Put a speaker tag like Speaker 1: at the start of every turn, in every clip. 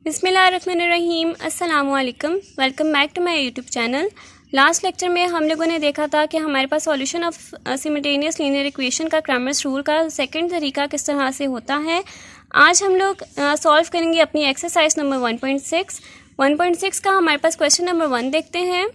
Speaker 1: बिस्मिल्लाहिर्रहमानिर्रहीम, अस्सलामुअलैकुम। Welcome back to my YouTube channel. Last lecture में हम लोगों ने देखा था कि हमारे पास solution of simultaneous linear equation का क्रैमर्स रूल का सेकंड तरीका किस तरह से होता है। आज हम लोग सॉल्व करेंगे अपनी एक्सरसाइज नंबर 1.6 का हमारे पास क्वेश्चन नंबर 1 देखते हैं।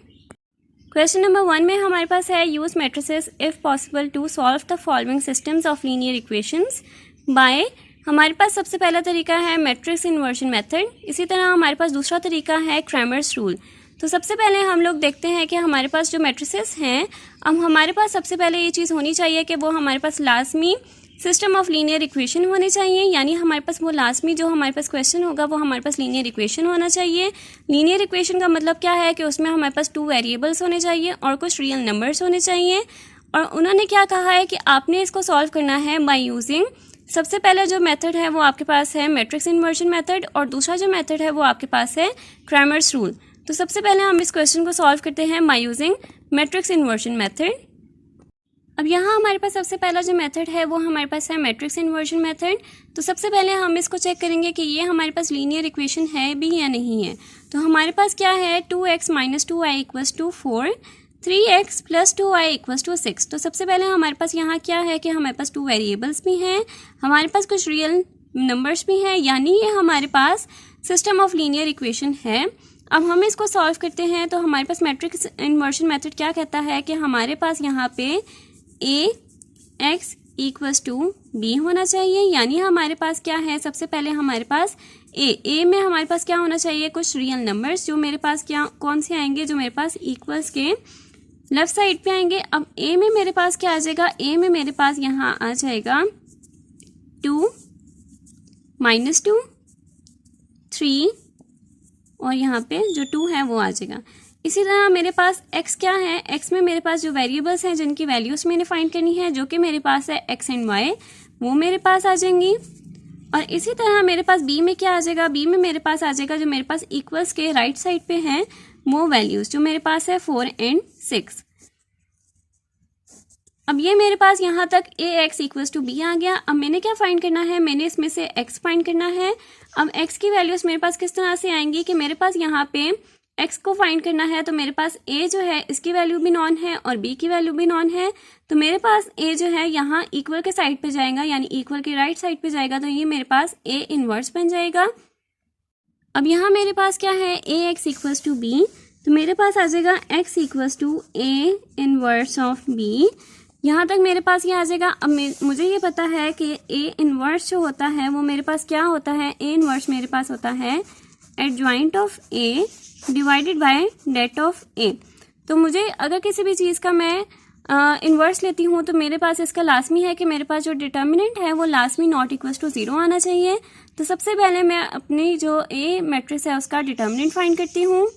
Speaker 1: क्वेश्चन नंबर 1 में हमारे पास है use matrices if possible to solve the following systems of linear equations by. हमारे पास सबसे पहला तरीका है मैट्रिक्स इन्वर्जन मेथड। इसी तरह हमारे पास दूसरा तरीका है क्रैमर्स रूल। तो सबसे पहले हम लोग देखते हैं कि हमारे पास जो मैट्रिसेस हैं, अब हमारे पास सबसे पहले ये चीज़ होनी चाहिए कि वो हमारे पास लाजमी सिस्टम ऑफ लीनियर इक्वेशन होने चाहिए, यानी हमारे पास वो लाजमी जो हमारे पास क्वेश्चन होगा वो हमारे पास लीनियर इक्वेशन होना चाहिए। लीनियर इक्वेशन का मतलब क्या है कि उसमें हमारे पास 2 वेरिएबल्स होने चाहिए और कुछ रियल नंबर्स होने चाहिए। और उन्होंने क्या कहा है कि आपने इसको सॉल्व करना है बाय यूजिंग, सबसे पहला जो मेथड है वो आपके पास है मैट्रिक्स इन्वर्जन मेथड और दूसरा जो मेथड है वो आपके पास है क्रैमर्स रूल। तो सबसे पहले हम इस क्वेश्चन को सॉल्व करते हैं by using matrix inversion method. अब यहाँ हमारे पास सबसे पहला जो मेथड है वो हमारे पास है मैट्रिक्स इन्वर्जन मेथड। तो सबसे पहले हम इसको चेक करेंगे कि ये हमारे पास लीनियर इक्वेशन है भी या नहीं है। तो हमारे पास क्या है, 2x - 2y = 4, 3x + 2y = 6। तो सबसे पहले हमारे पास यहाँ क्या है कि हमारे पास 2 वेरिएबल्स भी हैं, हमारे पास कुछ रियल नंबर्स भी हैं, यानी ये हमारे पास सिस्टम ऑफ लीनियर इक्वेशन है। अब हम इसको सॉल्व करते हैं तो हमारे पास मैट्रिक्स इन्वर्जन मेथड क्या कहता है कि हमारे पास यहाँ पे ax = b होना चाहिए, यानी हमारे पास क्या है, सबसे पहले हमारे पास a में हमारे पास क्या होना चाहिए, कुछ रियल नंबर्स जो मेरे पास क्या कौन से आएंगे, जो मेरे पास इक्वल्स के लेफ्ट साइड पे आएंगे। अब a में मेरे पास क्या आ जाएगा, a में मेरे पास यहाँ आ जाएगा 2 - 2 3 और यहाँ पे जो 2 है वो आ जाएगा। इसी तरह मेरे पास x क्या है, x में मेरे पास जो वेरिएबल्स हैं जिनकी वैल्यूज मैंने फाइंड करनी है, जो कि मेरे पास है x एंड y, वो मेरे पास आ जाएंगी। और इसी तरह मेरे पास b में क्या आ जाएगा, b में मेरे पास आ जाएगा जो मेरे पास इक्वल्स के राइट साइड पे हैं वो वैल्यूज, जो मेरे पास है 4 एंड 6। अब ये मेरे पास यहाँ तक ax = b आ गया। अब मैंने क्या फाइंड करना है, मैंने इसमें से x फाइंड करना है। अब x की वैल्यूज मेरे पास किस तरह से आएंगी कि मेरे पास यहाँ पे x को फाइंड करना है, तो मेरे पास a जो है इसकी वैल्यू भी नॉन है और b की वैल्यू भी नॉन है। तो मेरे पास a जो है यहाँ इक्वल के साइड पे जाएगा, यानी इक्वल के राइट साइड पे जाएगा, तो ये मेरे पास a इनवर्स बन जाएगा। अब यहाँ मेरे पास क्या है, ax = b, तो मेरे पास आ जाएगा x = a inverse of b। यहाँ तक मेरे पास ये आ जाएगा। अब मुझे ये पता है कि a इनवर्स जो होता है वो मेरे पास क्या होता है, a इनवर्स मेरे पास होता है adjoint of a divided by det of a। तो मुझे अगर किसी भी चीज़ का मैं इन्वर्स लेती हूँ तो मेरे पास इसका लाजमी है कि मेरे पास जो डिटर्मिनेंट है वो लाजमी नॉट इक्वल टू 0 आना चाहिए। तो सबसे पहले मैं अपनी जो a मैट्रिक्स है उसका डिटर्मिनेंट फाइंड करती हूँ।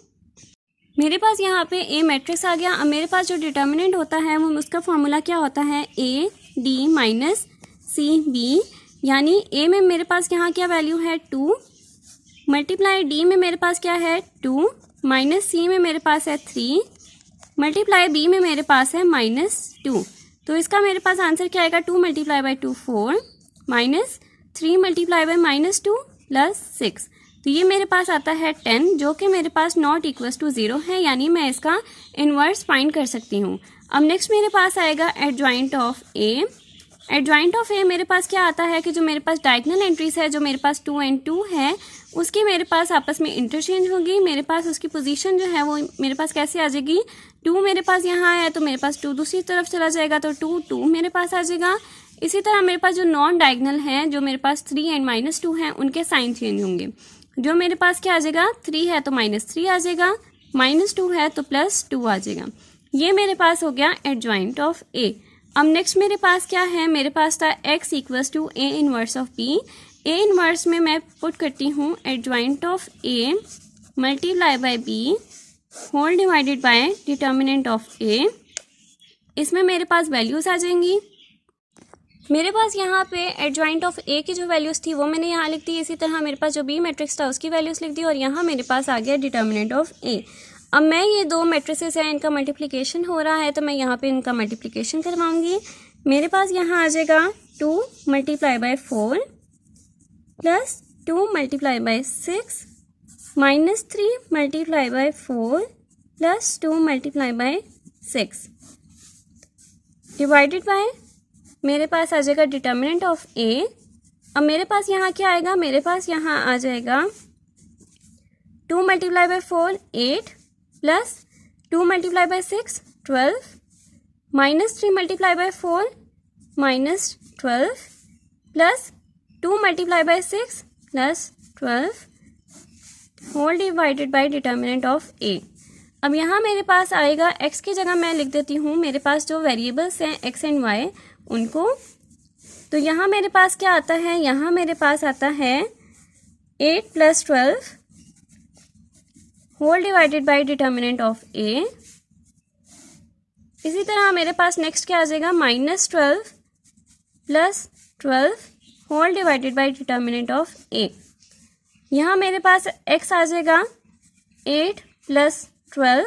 Speaker 1: मेरे पास यहाँ पे a मैट्रिक्स आ गया। अब मेरे पास जो डिटर्मिनेंट होता है वो उसका फॉर्मूला क्या होता है, a d - cb, यानी a में मेरे पास यहाँ क्या वैल्यू है 2 मल्टीप्लाई d में मेरे पास क्या है 2 माइनस c में मेरे पास है 3 मल्टीप्लाई b में मेरे पास है -2। तो इसका मेरे पास आंसर क्या आएगा, 2 × 2 4 -3 × -2 + 6। तो ये मेरे पास आता है 10, जो कि मेरे पास नॉट इक्वल टू 0 है, यानी मैं इसका इन्वर्स फाइंड कर सकती हूँ। अब नेक्स्ट मेरे पास आएगा adjoint of a। Adjoint of a मेरे पास क्या आता है कि जो मेरे पास डायगोनल एंट्रीज है, जो मेरे पास 2 एंड 2 है, उसकी मेरे पास आपस में इंटरचेंज होगी। मेरे पास उसकी पोजीशन जो है वो मेरे पास कैसे आ जाएगी, 2 मेरे पास यहाँ है तो मेरे पास 2 दूसरी तरफ चला जाएगा, तो 2 मेरे पास आ जाएगा। इसी तरह मेरे पास जो नॉन डायगोनल हैं, जो मेरे पास 3 एंड -2 हैं, उनके साइन चेंज होंगे। जो मेरे पास क्या आ जाएगा, 3 है तो -3 आ जाएगा, -2 है तो +2 आ जाएगा। ये मेरे पास हो गया एडजॉइंट ऑफ a। अब नेक्स्ट मेरे पास क्या है, मेरे पास था x = a inverse of b। a inverse में मैं पुट करती हूँ adjoint of a multiply by b whole divided by determinant of a। इसमें मेरे पास वैल्यूज आ जाएंगी। मेरे पास यहाँ पे एडजॉइंट ऑफ a की जो वैल्यूज थी वो मैंने यहाँ लिख दी। इसी तरह मेरे पास जो b मैट्रिक्स था उसकी वैल्यूज लिख दी और यहाँ मेरे पास आ गया डिटर्मिनेंट ऑफ a। अब मैं ये 2 मैट्रिसेस हैं, इनका मल्टीप्लिकेशन हो रहा है, तो मैं यहाँ पे इनका मल्टीप्लिकेशन करवाऊंगी। मेरे पास यहाँ आ जाएगा 2 × 4 + 2 × 6 -3 multiply by 4 plus 2 multiply by 6 divided by, मेरे पास आ जाएगा डिटर्मिनेंट ऑफ ए। अब मेरे पास यहाँ क्या आएगा, मेरे पास यहाँ आ जाएगा 2 multiply by 4 8 plus 2 multiply by 6 12 -3 multiply by 4 -12 plus 2 multiply by 6 plus 12 whole divided by determinant of A. अब यहाँ मेरे पास आएगा x की जगह मैं लिख देती हूँ मेरे पास जो वेरिएबल्स हैं x एंड y उनको। तो यहाँ मेरे पास क्या आता है, यहाँ मेरे पास आता है 8 plus 12 whole divided by determinant of A. इसी तरह मेरे पास नेक्स्ट क्या आ जाएगा, -12 plus 12 whole divided by determinant of A. यहाँ मेरे पास x आ जाएगा 8 प्लस 12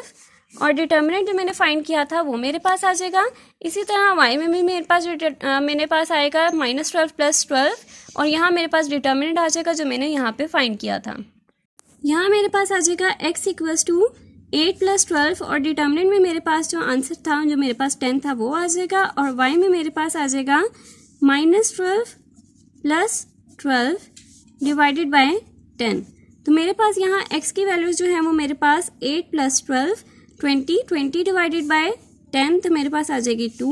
Speaker 1: और डिटर्मिनेंट जो मैंने फाइंड किया था वो मेरे पास आ जाएगा। इसी तरह y में भी मेरे पास आएगा -12 प्लस 12 और यहाँ मेरे पास डिटर्मिनेंट आ जाएगा जो मैंने यहाँ पे फाइंड किया था। यहाँ मेरे पास आ जाएगा x इक्वल्स टू 8 प्लस 12 और डिटर्मिनेंट में मेरे पास जो आंसर था जो मेरे पास 10 था वो आ जाएगा और y में मेरे पास आ जाएगा -12 प्लस 12 डिवाइडेड बाय 10। तो मेरे पास यहाँ x की वैल्यूज जो है वो मेरे पास 8 प्लस 12 20 डिवाइडेड बाय 10 तो मेरे पास आ जाएगी 2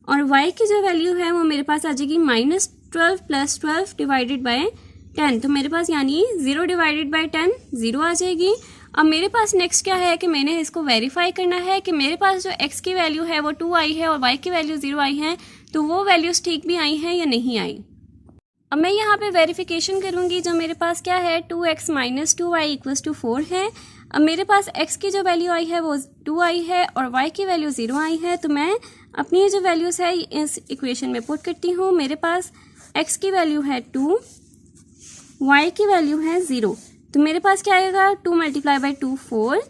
Speaker 1: और y की जो वैल्यू है वो मेरे पास आ जाएगी -12 प्लस 12 डिवाइडेड बाय 10 तो मेरे पास यानी 0 डिवाइडेड बाय 10 0 आ जाएगी। अब मेरे पास नेक्स्ट क्या है कि मैंने इसको वेरीफाई करना है कि मेरे पास जो x की वैल्यू है वो 2 आई है और y की वैल्यू 0 आई है, तो वो वैल्यूज ठीक भी आई हैं या नहीं आई। अब मैं यहाँ पे वेरिफिकेशन करूँगी, जो मेरे पास क्या है 2x minus 2y equals to 4 है। अब मेरे पास x की जो वैल्यू आई है वो 2 आई है और y की वैल्यू 0 आई है, तो मैं अपनी जो वैल्यूज़ है इस इक्वेशन में पुट करती हूँ। मेरे पास x की वैल्यू है 2, y की वैल्यू है 0, तो मेरे पास क्या आएगा 2 multiply by 2 4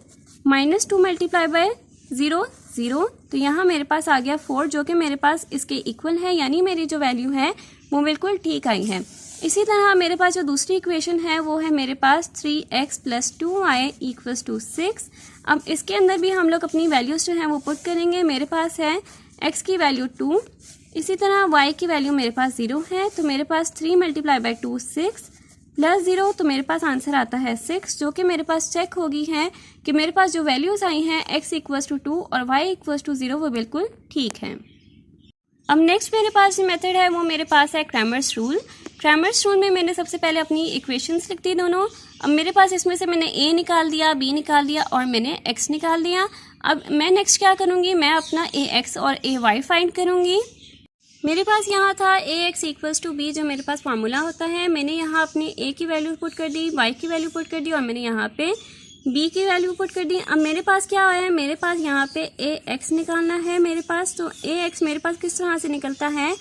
Speaker 1: minus 2 multiply by 0 0, तो यहाँ मेरे पास आ गया 4 जो कि मेरे पास इसके इक्वल है, यानी मेरी जो वैल्यू है वो बिल्कुल ठीक आई है। इसी तरह मेरे पास जो दूसरी इक्वेशन है वो है मेरे पास 3x plus 2y equals to 6। अब इसके अंदर भी हम लोग अपनी वैल्यूज़ जो हैं वो पुट करेंगे। मेरे पास है x की वैल्यू 2, इसी तरह y की वैल्यू मेरे पास 0 है, तो मेरे पास 3 मल्टीप्लाई बाई 2 6 प्लस 0, तो मेरे पास आंसर आता है 6, जो कि मेरे पास चेक हो गई है कि मेरे पास जो वैल्यूज़ आई हैं x इक्वल्स टू 2 और y इक्वल्स टू 0 वो बिल्कुल ठीक है। अब नेक्स्ट मेरे पास जो मेथड है वो मेरे पास है क्रैमर्स रूल। क्रैमर्स रूल में मैंने सबसे पहले अपनी इक्वेशंस लिख दी दोनों। अब मेरे पास इसमें से मैंने a निकाल दिया, b निकाल दिया और मैंने x निकाल दिया। अब मैं नेक्स्ट क्या करूँगी, मैं अपना ax और ay फाइंड करूँगी। मेरे पास यहाँ था ax इक्वल्स टू b, जो मेरे पास फार्मूला होता है। मैंने यहाँ अपनी a की वैल्यू पुट कर दी, y की वैल्यू पुट कर दी और मैंने यहाँ पे b की वैल्यू पुट कर दी। अब मेरे पास क्या आया है, मेरे पास यहाँ पे ax निकालना है मेरे पास। तो ax मेरे पास किस तरह से निकलता है,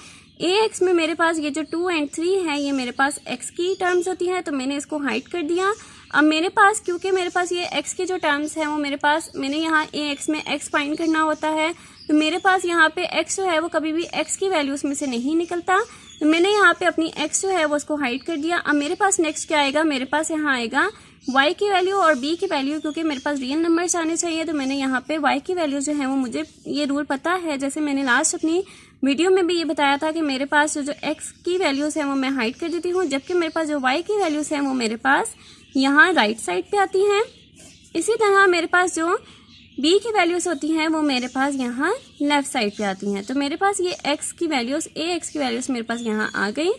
Speaker 1: ax में मेरे पास ये जो 2 और 3 है ये मेरे पास x की टर्म्स होती है, तो मैंने इसको हाइड कर दिया। अब मेरे पास क्योंकि मेरे पास ये x की जो टर्म्स है वो मेरे पास, मैंने यहाँ ax में x फाइंड करना होता है, तो मेरे पास यहाँ पे x जो है वो कभी भी x की वैल्यूज़ में से नहीं निकलता, तो मैंने यहाँ पे अपनी x जो है वो उसको हाइड कर दिया। अब मेरे पास नेक्स्ट क्या आएगा, मेरे पास यहाँ आएगा y की वैल्यू और b की वैल्यू, क्योंकि मेरे पास रियल नंबर्स आने चाहिए, तो मैंने यहाँ पे y की वैल्यू जो है वो, मुझे ये रूल पता है, जैसे मैंने लास्ट अपनी वीडियो में भी ये बताया था कि मेरे पास जो x की वैल्यूज़ है वो मैं हाइड कर देती हूँ, जबकि मेरे पास जो y की वैल्यूज़ हैं वो मेरे पास यहाँ राइट साइड पे आती हैं। इसी तरह मेरे पास जो b की वैल्यूज़ होती हैं वो मेरे पास यहाँ लेफ़्ट साइड पे आती हैं। तो मेरे पास ये x की वैल्यूज़, ax की वैल्यूज़ मेरे पास यहाँ आ गई।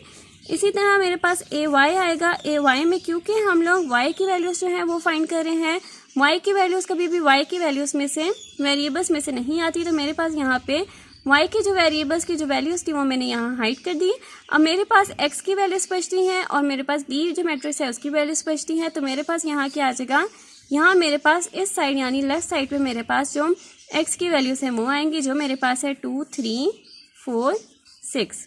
Speaker 1: इसी तरह मेरे पास ay आएगा। ay में क्योंकि हम लोग y की वैल्यूज़ जो हैं वो फाइंड कर रहे हैं, y की वैल्यूज़ कभी भी y की वैल्यूज़ में से, वेरिएबल्स में से नहीं आती, तो मेरे पास यहाँ पे y की जो वेरिएबल्स की जो वैल्यूज़ थी वो मैंने यहाँ हाइड कर दी। अब मेरे पास x की वैल्यूज़ बचती हैं और मेरे पास b जो मैट्रिक्स है उसकी वैल्यूज़ बचती हैं, तो मेरे पास यहाँ क्या आ जाएगा, यहाँ मेरे पास इस साइड यानी लेफ्ट साइड पे मेरे पास जो x की वैल्यूज़ हैं वो आएंगी, जो मेरे पास है 2 3 4 6।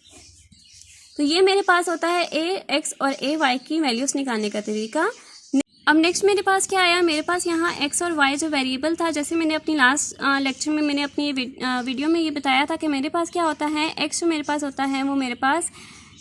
Speaker 1: तो ये मेरे पास होता है ax और ay की वैल्यूज़ निकालने का तरीका। अब नेक्स्ट मेरे पास क्या आया, मेरे पास यहाँ x और y जो वेरिएबल था, जैसे मैंने अपनी लास्ट लेक्चर में मैंने अपनी वीडियो में ये बताया था कि मेरे पास क्या होता है, x जो मेरे पास होता है वो मेरे पास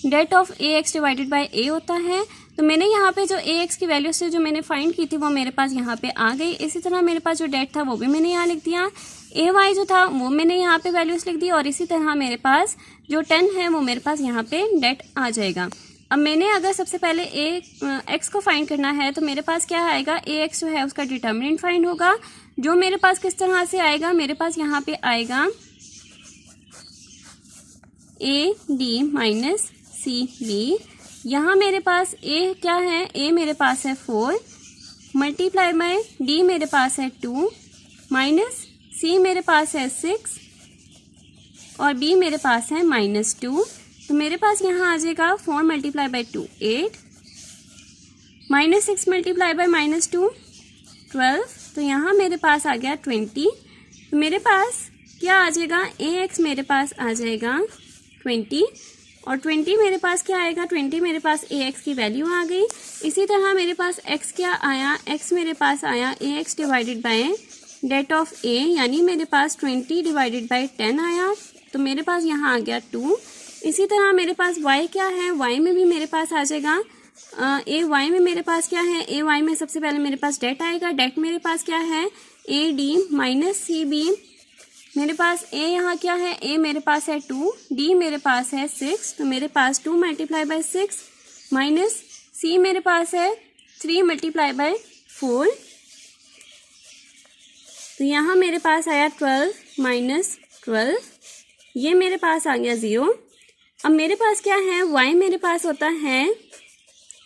Speaker 1: det of ax divided by a होता है। तो मैंने यहाँ पे जो ए एक्स की वैल्यू से जो मैंने फाइंड की थी वो मेरे पास यहाँ पे आ गई। इसी तरह मेरे पास जो डेट था वो भी मैंने यहाँ लिख दिया, ए वाई जो था वो मैंने यहाँ पे वैल्यूज लिख दी, और इसी तरह मेरे पास जो 10 है वो मेरे पास यहाँ पे डेट आ जाएगा। अब मैंने अगर सबसे पहले ए एक्स को फाइंड करना है तो मेरे पास क्या आएगा, ए एक्स जो है उसका डिटर्मिनेंट फाइंड होगा, जो मेरे पास किस तरह से आएगा, मेरे पास यहाँ पे आएगा A D minus C B. यहाँ मेरे पास ए क्या है, ए मेरे पास है 4 मल्टीप्लाई बाय डी मेरे पास है 2 माइनस सी मेरे पास है 6 और बी मेरे पास है -2। तो मेरे पास यहाँ आ जाएगा 4 मल्टीप्लाई बाय 2 8 -6 मल्टीप्लाई बाय -2 12। तो यहाँ मेरे पास आ गया 20। तो मेरे पास क्या आ जाएगा, ए एक्स मेरे पास आ जाएगा 20 और 20 मेरे पास क्या आएगा, 20 मेरे पास ए एक्स की वैल्यू आ गई। इसी तरह मेरे पास एक्स क्या आया, एक्स मेरे पास आया A X divided by det of A, यानी मेरे पास 20 डिवाइडेड बाय 10 आया। तो मेरे पास यहाँ आ गया 2। इसी तरह मेरे पास y क्या है, y में भी मेरे पास आ जाएगा ए वाई में मेरे पास क्या है, ए वाई में सबसे पहले मेरे पास डेट आएगा, डेट मेरे पास क्या है A D minus C B. मेरे पास ए यहाँ क्या है, ए मेरे पास है 2, डी मेरे पास है 6, तो मेरे पास 2 मल्टीप्लाई बाय 6 माइनस सी मेरे पास है 3 मल्टीप्लाई बाय 4। तो यहाँ मेरे पास आया 12 माइनस 12, ये मेरे पास आ गया 0। अब मेरे पास क्या है, y मेरे पास होता है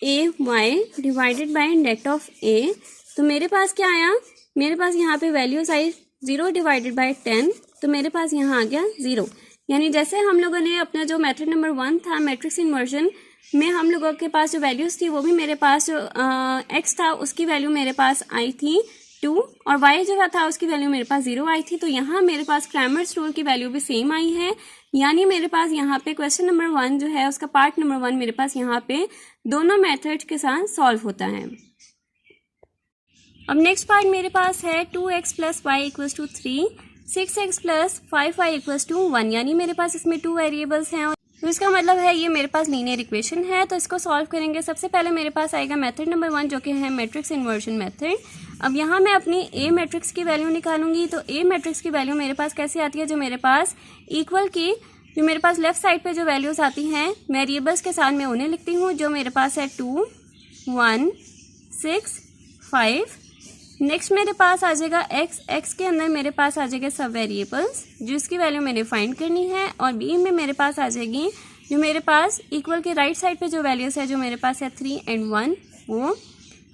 Speaker 1: A Y divided by det of A. तो मेरे पास क्या आया, मेरे पास यहाँ पे वैल्यूज आई 0 डिवाइडेड बाय 10, तो मेरे पास यहाँ आ गया 0। यानी जैसे हम लोगों ने अपना जो मेथड नंबर 1 था मैट्रिक्स इन्वर्जन में, हम लोगों के पास जो वैल्यूज थी वो भी मेरे पास जो x था उसकी वैल्यू मेरे पास आई थी 2 और y जो था उसकी वैल्यू मेरे पास 0 आई थी। तो यहाँ मेरे पास क्रैमर्स रूल की वैल्यू भी सेम आई है, यानी मेरे पास यहाँ पे क्वेश्चन नंबर 1 जो है उसका पार्ट नंबर 1 मेरे पास यहाँ पे दोनों मेथड के साथ सॉल्व होता है। अब नेक्स्ट पार्ट मेरे पास है 2x plus Y equals to 3, 6x plus 5y equals to 1, यानी मेरे पास इसमें 2 वेरिएबल्स हैं। तो इसका मतलब है ये मेरे पास लीनियर इक्वेशन है। तो इसको सॉल्व करेंगे, सबसे पहले मेरे पास आएगा मेथड नंबर 1 जो कि है मैट्रिक्स इन्वर्जन मेथड। अब यहाँ मैं अपनी ए मैट्रिक्स की वैल्यू निकालूंगी। तो ए मैट्रिक्स की वैल्यू मेरे पास कैसे आती है, जो मेरे पास इक्वल की जो मेरे पास लेफ्ट साइड पे जो वैल्यूज आती हैं वेरिएबल्स के साथ मैं उन्हें लिखती हूँ, जो मेरे पास है 2 1 6 5। नेक्स्ट मेरे पास आ जाएगा एक्स के अंदर मेरे पास आ जाएगा सब वेरिएबल्स जिसकी वैल्यू मैंने फाइंड करनी है, और बी में मेरे पास आ जाएगी जो मेरे पास इक्वल के राइट साइड पे जो वैल्यूज है जो मेरे पास है 3 and 1 वो।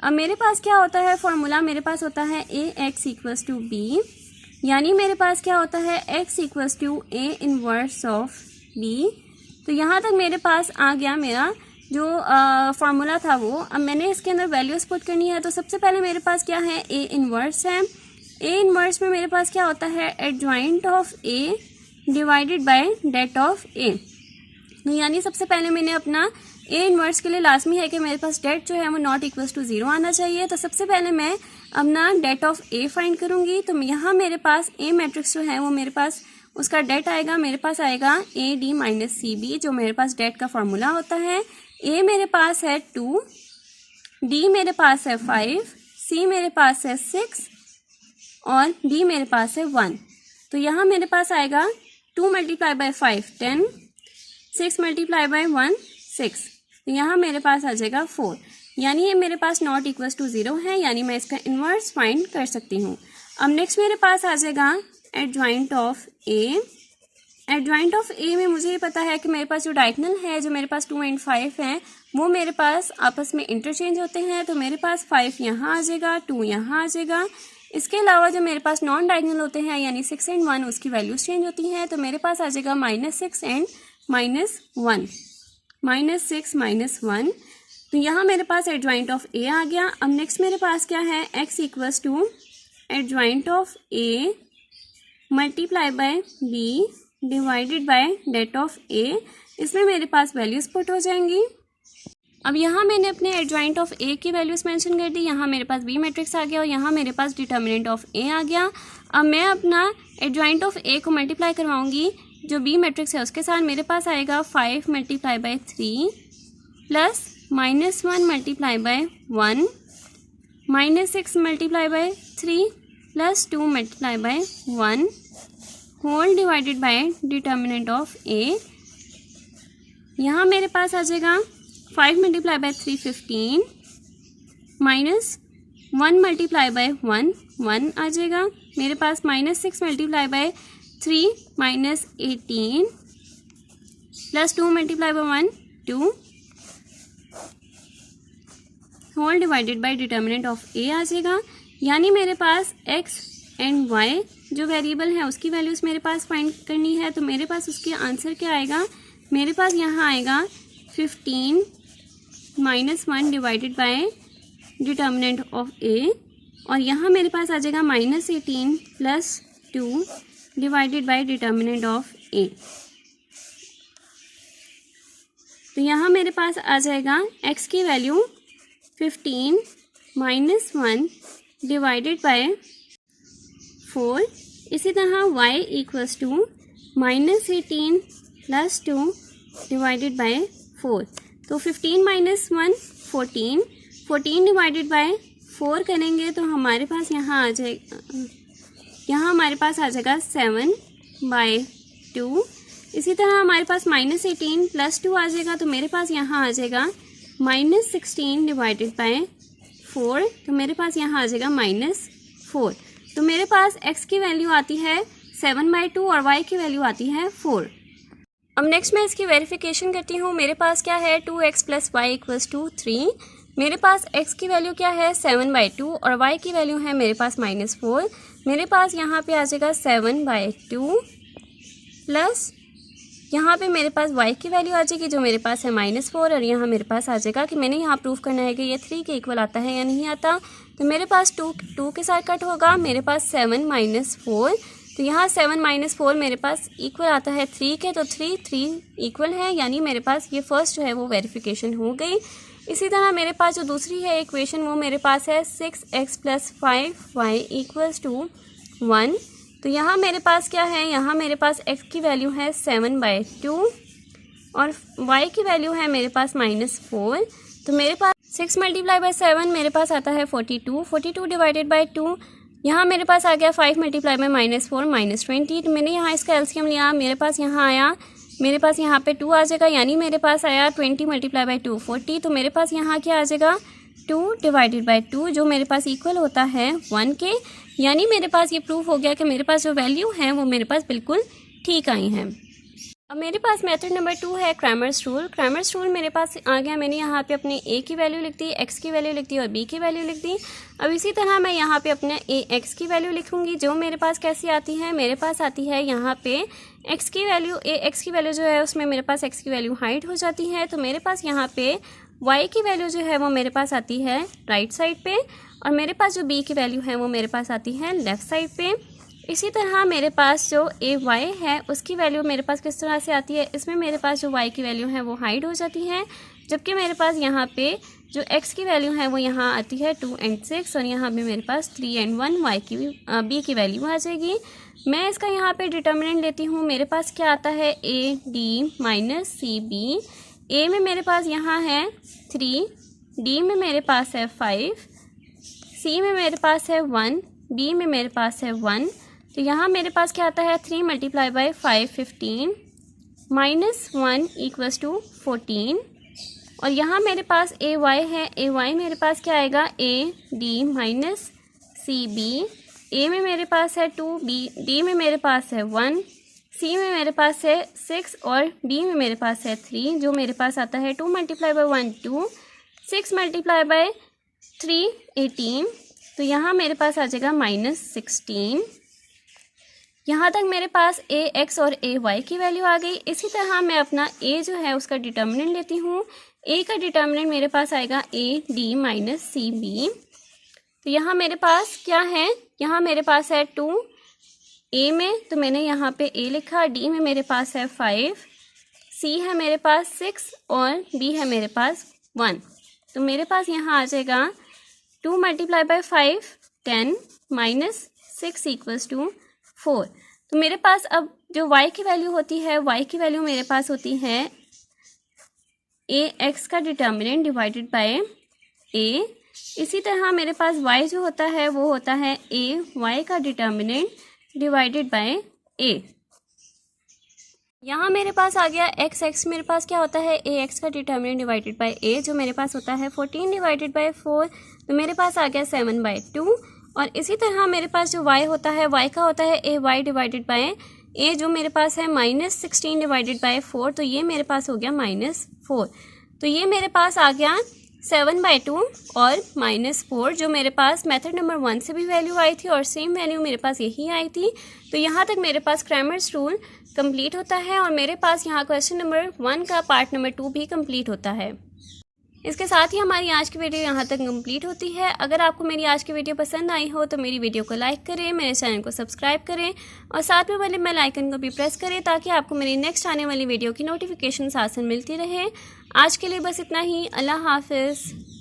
Speaker 1: अब मेरे पास क्या होता है फॉर्मूला, मेरे पास होता है A X equals to B, यानी मेरे पास क्या होता है x equals to A inverse of b। तो यहाँ तक मेरे पास आ गया मेरा जो फार्मूला था वो। अब मैंने इसके अंदर वैल्यूज पुट करनी है। तो सबसे पहले मेरे पास क्या है, ए इनवर्स है। ए इनवर्स में मेरे पास क्या होता है, adjoint of A divided by det of A. तो यानी सबसे पहले मैंने अपना ए इनवर्स के लिए लाजमी है कि मेरे पास डेट जो है वो नॉट इक्वल्स टू 0 आना चाहिए। तो सबसे पहले मैं अपना डेट ऑफ ए फाइंड करूंगी। तो यहाँ मेरे पास ए मैट्रिक्स जो है वो मेरे पास उसका डेट आएगा, मेरे पास आएगा A D minus C B, जो मेरे पास डेट का फॉर्मूला होता है। ए मेरे पास है 2, डी मेरे पास है 5, सी मेरे पास है 6 और डी मेरे पास है 1। तो यहाँ मेरे पास आएगा 2 मल्टीप्लाई बाय 5 10, 6 मल्टीप्लाई बाय 1 6। तो यहाँ मेरे पास आ जाएगा 4, यानी ये मेरे पास नॉट इक्वल्स टू 0 है, यानी मैं इसका इन्वर्स फाइंड कर सकती हूँ। अब नेक्स्ट मेरे पास आ जाएगा adjoint of A. Adjoint of A में मुझे ये पता है कि मेरे पास जो डायगोनल है जो मेरे पास 2 and 5 हैं वो मेरे पास आपस में इंटरचेंज होते हैं। तो मेरे पास 5 यहाँ आ जाएगा, 2 यहाँ आ जाएगा। इसके अलावा जो मेरे पास नॉन डायगोनल होते हैं यानी 6 and 1 उसकी वैल्यूज चेंज होती हैं। तो मेरे पास आ जाएगा -6 and -1, -6 -1। तो यहाँ मेरे पास एडजॉइंट ऑफ ए आ गया। अब नेक्स्ट मेरे पास क्या है, x equals to adjoint of A multiply by B divided by det of A. इसमें मेरे पास वैल्यूज पुट हो जाएंगी। अब यहाँ मैंने अपने एडजॉइंट ऑफ ए की वैल्यूज मेंशन कर दी। यहाँ मेरे पास बी मैट्रिक्स आ गया और यहाँ मेरे पास डिटर्मिनेंट ऑफ ए आ गया। अब मैं अपना एडजॉइंट ऑफ ए को मल्टीप्लाई करवाऊंगी जो बी मैट्रिक्स है उसके साथ। मेरे पास आएगा 5 multiply by 3 plus -1 multiply by 1 -6 multiply by 3 +2 multiply by 1 whole divided by determinant of A. यहाँ मेरे पास आ जाएगा 5 मल्टीप्लाई बाय 3 15 -1 मल्टीप्लाई बाय 1 1 आ जाएगा मेरे पास। -6 multiply by 3 -18 +2 multiply by 1 2 whole divided by determinant of A आ जाएगा। यानी मेरे पास x एंड y जो वेरिएबल है उसकी वैल्यूज़ मेरे पास फाइंड करनी है। तो मेरे पास उसके आंसर क्या आएगा, मेरे पास यहाँ आएगा 15 -1 डिवाइडेड बाय डिटर्मिनेंट ऑफ ए, और यहाँ मेरे पास आ जाएगा -18 +2 divided by determinant of A. तो यहाँ मेरे पास आ जाएगा x की वैल्यू 15 -1 डिवाइडेड बाय 4। इसी तरह y equals to -18 +2 divided by 4। तो 15 -1 14, 14 डिवाइडेड बाय 4 करेंगे तो हमारे पास यहाँ आ जाएगा, यहाँ हमारे पास आ जाएगा 7/2। इसी तरह हमारे पास -18 +2 आ जाएगा तो मेरे पास यहाँ आ जाएगा -16 डिवाइडेड बाय 4। तो मेरे पास यहाँ आ जाएगा -4। तो मेरे पास x की वैल्यू आती है 7/2 और y की वैल्यू आती है 4। अब नेक्स्ट मैं इसकी वेरिफिकेशन करती हूँ। मेरे पास क्या है 2x + y = 3। मेरे पास x की वैल्यू क्या है 7/2 और y की वैल्यू है मेरे पास -4। मेरे पास यहाँ पे आ जाएगा 7/2 प्लस यहाँ पे मेरे पास y की वैल्यू आ जाएगी जो मेरे पास है -4, और यहाँ मेरे पास आ जाएगा कि मैंने यहाँ प्रूफ करना है कि ये 3 के इक्वल आता है या नहीं आता। तो मेरे पास 2 के साथ कट होगा, मेरे पास 7 - 4। तो यहाँ 7 - 4 मेरे पास इक्वल आता है 3 के, तो 3 इक्वल है, यानी मेरे पास ये फर्स्ट जो है वो वेरिफिकेशन हो गई। इसी तरह मेरे पास जो दूसरी है इक्वेशन वो मेरे पास है 6x + 5y = 1। तो यहाँ मेरे पास क्या है, यहाँ मेरे पास x की वैल्यू है 7/2 और y की वैल्यू है मेरे पास -4। तो मेरे पास 6 × 7 मेरे पास आता है 42, 42 डिवाइडेड बाय 2। यहाँ मेरे पास आ गया 5 × -4 -20। तो मैंने यहाँ इसका एलसीएम लिया, मेरे पास यहाँ आया, मेरे पास यहाँ पे 2 आ जाएगा, यानी मेरे पास आया 20 × 2 40। तो मेरे पास यहाँ क्या आ जाएगा 2 डिवाइडेड बाय 2 जो मेरे पास इक्वल होता है 1 के। यानी मेरे पास ये प्रूफ हो गया कि मेरे पास जो वैल्यू है वो मेरे पास बिल्कुल ठीक आई हैं। अब मेरे पास मेथड नंबर 2 है क्रैमर्स रूल। क्रैमर्स रूल मेरे पास आ गया, मैंने यहाँ पे अपने a की वैल्यू लिख दी, x की वैल्यू लिख दी और b की वैल्यू लिख दी। अब इसी तरह मैं यहाँ पे अपने ax की वैल्यू लिखूँगी जो मेरे पास कैसी आती है, मेरे पास आती है यहाँ पे x की वैल्यू, ax की वैल्यू जो है उसमें मेरे पास x की वैल्यू हाइड हो जाती है। तो मेरे पास यहाँ पे y की वैल्यू जो है वो मेरे पास आती है राइट साइड पे, और मेरे पास जो b की वैल्यू है वो मेरे पास आती है लेफ़्ट साइड पे। इसी तरह मेरे पास जो ay है उसकी वैल्यू मेरे पास किस तरह से आती है, इसमें मेरे पास जो y की वैल्यू है वो हाइड हो जाती है, जबकि मेरे पास यहाँ पे जो x की वैल्यू है वो यहाँ आती है 2 और 6, और यहाँ पे मेरे पास 3 और 1 y की b की वैल्यू आ जाएगी। मैं इसका यहाँ पे डिटर्मिनेंट लेती हूँ, मेरे पास क्या आता है ad - cb। a में मेरे पास यहाँ है 3, d में मेरे पास है 5, c में मेरे पास है 1, b में मेरे पास है 1। तो यहाँ मेरे पास क्या आता है 3 × 5 15 -1 = 14, और यहाँ मेरे पास ay है, ay मेरे पास क्या आएगा ad - cb। a में मेरे पास है 2, d में मेरे पास है 1, c में मेरे पास है 6 और d में मेरे पास है 3, जो मेरे पास आता है 2 × 1 2, 6 × 3 18। तो यहाँ मेरे पास आ जाएगा -16। यहाँ तक मेरे पास ax और ay की वैल्यू आ गई। इसी तरह मैं अपना a जो है उसका डिटर्मिनेंट लेती हूँ। a का डिटर्मिनेंट मेरे पास आएगा ad - cb। तो यहाँ मेरे पास क्या है, यहाँ मेरे पास है 2 a में, तो मैंने यहाँ पे a लिखा, d में मेरे पास है 5, c है मेरे पास 6 और b है मेरे पास 1। तो मेरे पास यहाँ आ जाएगा 2 × 5 10 -6 = 4। तो मेरे पास अब जो y की वैल्यू होती है, y की वैल्यू मेरे पास होती है ए एक्स का डिटर्मिनेंट डिवाइडेड बाय ए। इसी तरह मेरे पास y जो होता है वो होता है ए वाई का डिटर्मिनेंट डिवाइडेड बाय ए। यहाँ मेरे पास आ गया एक्स। एक्स मेरे पास क्या होता है, ए एक्स का डिटर्मिनेंट डिवाइडेड बाय ए, जो मेरे पास होता है 14 डिवाइडेड बाय 4, तो मेरे पास आ गया 7/2। और इसी तरह मेरे पास जो y होता है, y का होता है ए वाई डिवाइडेड बाय ए, जो मेरे पास है -16 डिवाइडेड बाय 4, तो ये मेरे पास हो गया -4। तो ये मेरे पास आ गया 7/2 और -4, जो मेरे पास मेथड नंबर 1 से भी वैल्यू आई थी और सेम वैल्यू मेरे पास यही आई थी। तो यहाँ तक मेरे पास क्रैमर्स रूल कंप्लीट होता है और मेरे पास यहाँ क्वेश्चन नंबर 1 का पार्ट नंबर 2 भी कंप्लीट होता है। इसके साथ ही हमारी आज की वीडियो यहाँ तक कंप्लीट होती है। अगर आपको मेरी आज की वीडियो पसंद आई हो तो मेरी वीडियो को लाइक करें, मेरे चैनल को सब्सक्राइब करें और साथ में वाले बेल आइकन को भी प्रेस करें ताकि आपको मेरी नेक्स्ट आने वाली वीडियो की नोटिफिकेशन आसान मिलती रहे। आज के लिए बस इतना ही। अल्लाह हाफिज़।